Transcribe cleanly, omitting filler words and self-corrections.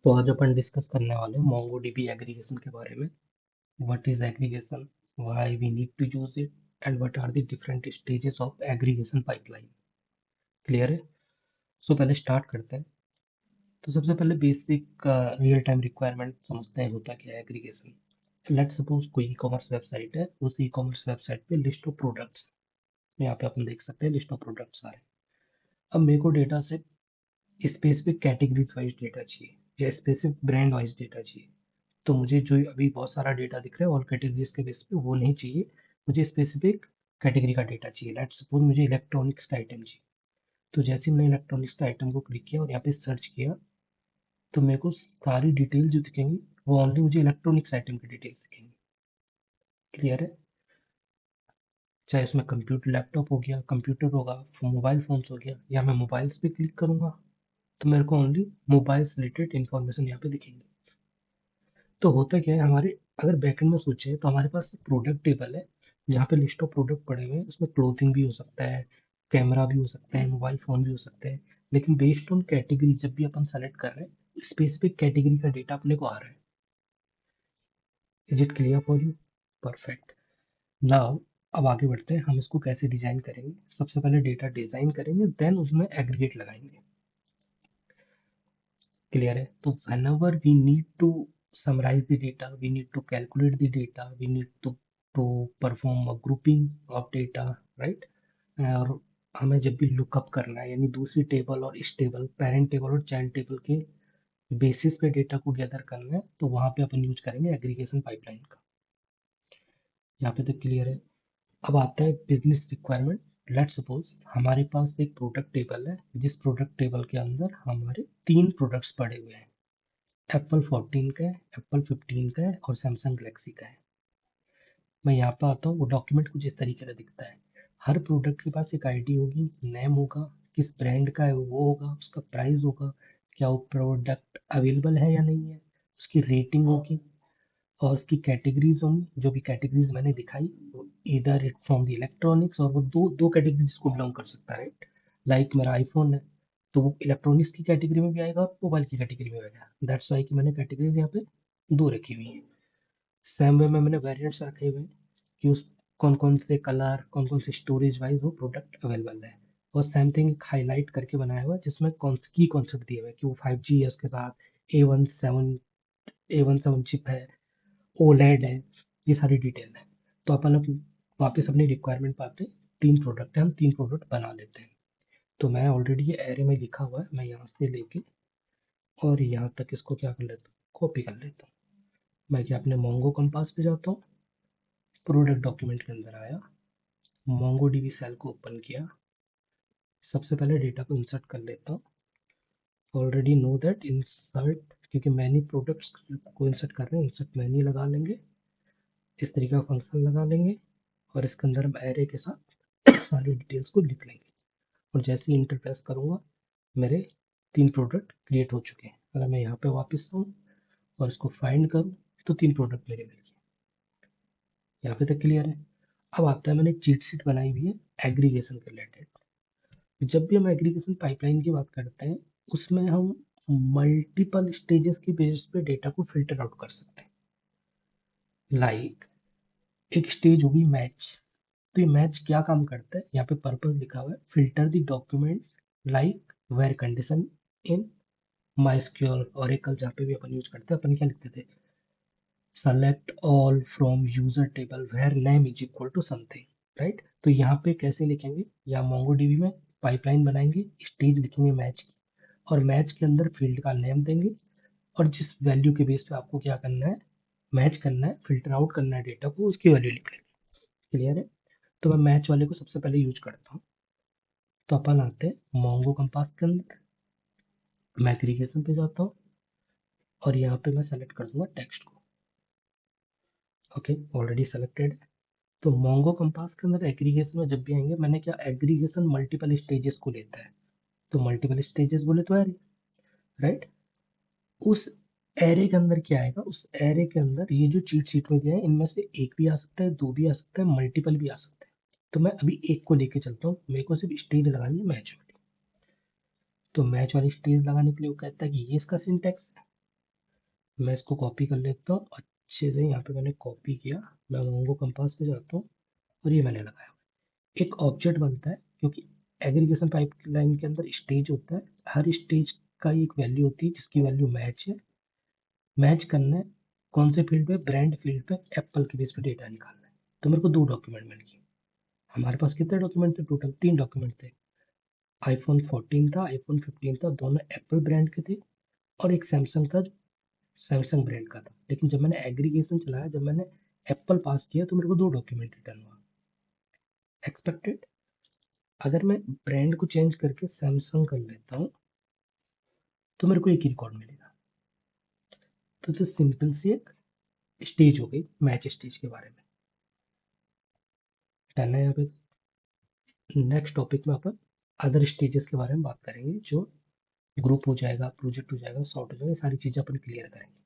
तो आज अपन डिस्कस करने वाले हैं MongoDB एग्रीगेशन के बारे में। What is aggregation, why we need to use it and what are the different stages of aggregation pipeline. Clear है? सो पहले स्टार्ट करते हैं। तो सबसे पहले बेसिक रियल टाइम रिक्वायरमेंट समझते हैं होता क्या है एग्रीगेशन। लेट्स सपोज कोई ई कॉमर्स वेबसाइट है, उस ई कॉमर्स वेबसाइट पे लिस्ट ऑफ प्रोडक्ट्स, यहाँ पे अपन देख सकते हैं लिस्ट ऑफ प्रोडक्ट्स आ रहे हैं। अब मेरे को डेटा से स्पेसिफिक कैटेगरीज वाइज डेटा चाहिए या स्पेसिफिक ब्रांड वाइज डेटा चाहिए। तो मुझे जो अभी बहुत सारा डेटा दिख रहा है ऑल कैटेगरीज के बेस पे वो नहीं चाहिए, मुझे स्पेसिफिक कैटेगरी का डेटा चाहिए। लेट्स सपोज मुझे इलेक्ट्रॉनिक्स का आइटम चाहिए। तो जैसे ही मैंने इलेक्ट्रॉनिक्स का आइटम को क्लिक किया और यहाँ पे सर्च किया, तो मेरे को सारी डिटेल जो दिखेंगी वो ओनली मुझे इलेक्ट्रॉनिक्स आइटम की डिटेल्स दिखेंगी। क्लियर है? चाहे उसमें कंप्यूटर लैपटॉप हो गया, कंप्यूटर होगा, मोबाइल फोन्स हो गया, या मैं मोबाइल्स पे क्लिक करूंगा तो मेरे को ओनली मोबाइल से रिलेटेड इन्फॉर्मेशन यहाँ पे दिखेंगी। तो होता क्या है हमारे, अगर बैकएंड में सोचे तो हमारे पास एक प्रोडक्ट टेबल है जहाँ पे लिस्ट ऑफ प्रोडक्ट पड़े हुए हैं। उसमें क्लोथिंग भी हो सकता है, कैमरा भी हो सकता है, मोबाइल फोन भी हो सकते हैं। लेकिन बेस्ड ऑन कैटेगरी जब भी अपन सेलेक्ट कर रहे हैं, स्पेसिफिक कैटेगरी का डेटा अपने को आ रहा है। Is it clear for you? Perfect. Now अब आगे बढ़ते हैं, हम इसको कैसे डिजाइन करेंगे। सबसे पहले डेटा डिजाइन करेंगे, देन उसमें एग्रीगेट लगाएंगे। क्लियर है? तो whenever we need to summarize the data, we need to calculate the data, we need to perform a grouping of data, right? और हमें जब भी लुकअप करना है, यानी दूसरी टेबल और इस टेबल, पेरेंट टेबल और चाइल्ड टेबल के बेसिस पे डेटा को गैदर करना है, तो वहां पे अपन यूज करेंगे एग्रीगेशन पाइपलाइन का। यहाँ पे तो क्लियर है। अब आता है बिजनेस रिक्वायरमेंट। लेट्स सपोज हमारे पास एक प्रोडक्ट टेबल है, जिस प्रोडक्ट टेबल के अंदर हमारे 3 प्रोडक्ट्स पड़े हुए हैं। एप्पल 14 का है, एप्पल 15 का है और सैमसंग गलेक्सी का है। मैं यहाँ पे आता हूँ, वो डॉक्यूमेंट कुछ इस तरीके का दिखता है। हर प्रोडक्ट के पास एक आईडी होगी, नेम होगा, किस ब्रांड का है वो होगा, उसका प्राइस होगा, क्या वो प्रोडक्ट अवेलेबल है या नहीं है, उसकी रेटिंग होगी और उसकी कैटेगरीज होंगी। जो भी कैटेगरीज मैंने दिखाई, इधर इट फ्रॉम द इलेक्ट्रॉनिक्स, और वो दो दो कैटेगरीज को बिलोंग कर सकता है, राइट? लाइक मेरा आईफोन है, तो वो इलेक्ट्रॉनिक्स की कैटेगरी में भी आएगा और मोबाइल की कैटेगरी में आएगा। दैट्स वाई कि मैंने कैटेगरीज यहाँ पे दो रखी हुई है। सेम वे में मैंने वेरिएंट्स रखे हुए हैं कि उस कौन कौन से कलर, कौन कौन से स्टोरेज वाइज वो प्रोडक्ट अवेलेबल है। और सेम थिंग एक हाईलाइट करके बनाया हुआ है जिसमें कौन सी की कॉन्सेप्ट दिए हुए हैं कि वो 5G है, उसके साथ A17 चिप है, ओलेड है, ये सारी डिटेल है। तो अपन अब वापस अपनी रिक्वायरमेंट पे आते हैं। 3 प्रोडक्ट है, हम 3 प्रोडक्ट बना लेते हैं। तो मैं ऑलरेडी ये एरे में लिखा हुआ है, मैं यहाँ से लेके और यहाँ तक इसको क्या कर लेता हूँ, कॉपी कर लेता हूँ। मैं क्या अपने मोंगो कंपास पे जाता हूँ, प्रोडक्ट डॉक्यूमेंट के अंदर आया, मोंगो डीबी सेल को ओपन किया, सबसे पहले डेटा को इंसर्ट कर लेता हूँ। ऑलरेडी नो दैट इंसर्ट, क्योंकि मैनी प्रोडक्ट्स को इंसर्ट कर रहे हैं, इंसर्ट मैनी लगा लेंगे, इस तरीके का फंक्शन लगा लेंगे और इसके अंदर हम एरे के साथ सारी डिटेल्स को लिख लेंगे। और जैसे ही इंटर प्रेस करूँगा, मेरे 3 प्रोडक्ट क्रिएट हो चुके हैं। अगर मैं यहाँ पे वापस आऊँ और इसको फाइंड करूँ तो 3 प्रोडक्ट मेरे मिल गए। यहाँ पे तक क्लियर है? अब आता है, मैंने एक चीट शीट बनाई हुई है एग्रीगेशन के रिलेटेड। जब भी हम एग्रीगेशन पाइपलाइन की बात करते हैं, उसमें हम मल्टीपल स्टेजेस के बेस पे डेटा को फिल्टर आउट कर सकते हैं। लाइक एक स्टेज होगी मैच। तो ये मैच क्या काम करता है, यहाँ पे पर्पस लिखा हुआ है, filter the documents like where condition in MySQL, Oracle, जहाँ पे भी अपन यूज करते हैं। अपन क्या लिखते थे, select all from user table where name is equal to something, right? तो यहाँ पे कैसे लिखेंगे, या मोंगोडीबी में पाइपलाइन बनाएंगे, स्टेज लिखेंगे मैच की, और मैच के अंदर फील्ड का नेम देंगे, और जिस वैल्यू के बेस पे आपको क्या करना है, मैच करना है, फिल्टर आउट करना है डेटा को, उसकी वैल्यू लिख लेंगे। क्लियर है? तो मैं मैच वाले को सबसे पहले यूज करता हूँ। तो अपन आते हैं मोंगो कंपास के अंदर, मैं एग्रीगेशन पे जाता हूँ और यहाँ पे मैं सेलेक्ट कर दूंगा टेक्स्ट को। ओके, ऑलरेडी सेलेक्टेड है। तो मोंगो कंपास के अंदर एग्रीगेशन में जब भी आएंगे, मैंने क्या, एग्रीगेशन मल्टीपल स्टेजेस को लेता है। तो मल्टीपल स्टेजेस बोले तो एरे, राइट? उस एरे के अंदर क्या आएगा, उस एरे के अंदर ये जो चीट शीट में दिया है, इनमें से एक भी आ सकता है, दो भी आ सकता है, मल्टीपल भी आ सकता है। तो मैं अभी एक को लेके चलता हूँ, मेरे को सिर्फ स्टेज लगानी है मैच वाली। तो मैच वाली स्टेज लगाने के लिए वो कहता है कि ये इसका सिंटेक्स है, मैं इसको कॉपी कर लेता हूँ अच्छे से। यहाँ पे मैंने कॉपी किया, मैं मोंगो कंपास पे जाता हूँ और ये मैंने लगाया। एक ऑब्जेक्ट बनता है, क्योंकि एग्रीगेशन पाइपलाइन के अंदर स्टेज होता है, हर स्टेज का एक वैल्यू होती है जिसकी वैल्यू मैच है। मैच करना है कौन से फील्ड पे, ब्रांड फील्ड पे, एप्पल के बेस पे डेटा निकालना है। तो मेरे को 2 डॉक्यूमेंट मिल गए। हमारे पास कितने डॉक्यूमेंट थे टोटल? 3 डॉक्यूमेंट थे। आईफोन 14 था, आईफोन 15 था, दोनों एप्पल ब्रांड के थे, और एक सैमसंग था, सैमसंग ब्रांड का था। लेकिन जब मैंने एग्रीगेशन चलाया, जब मैंने एप्पल पास किया, तो मेरे को 2 डॉक्यूमेंट रिटर्न हुआ। एक्सपेक्टेड। अगर मैं ब्रांड को चेंज करके सैमसंग कर लेता हूँ, तो मेरे को एक ही रिकॉर्ड मिलेगा। तो सिंपल सी एक स्टेज हो गई मैच स्टेज के बारे में। डन है यहाँ पे। नेक्स्ट टॉपिक में अपन अदर स्टेजेस के बारे में बात करेंगे, जो ग्रुप हो जाएगा, प्रोजेक्ट हो जाएगा, सॉर्ट हो जाएगा, सारी चीज़ें अपन क्लियर करेंगे।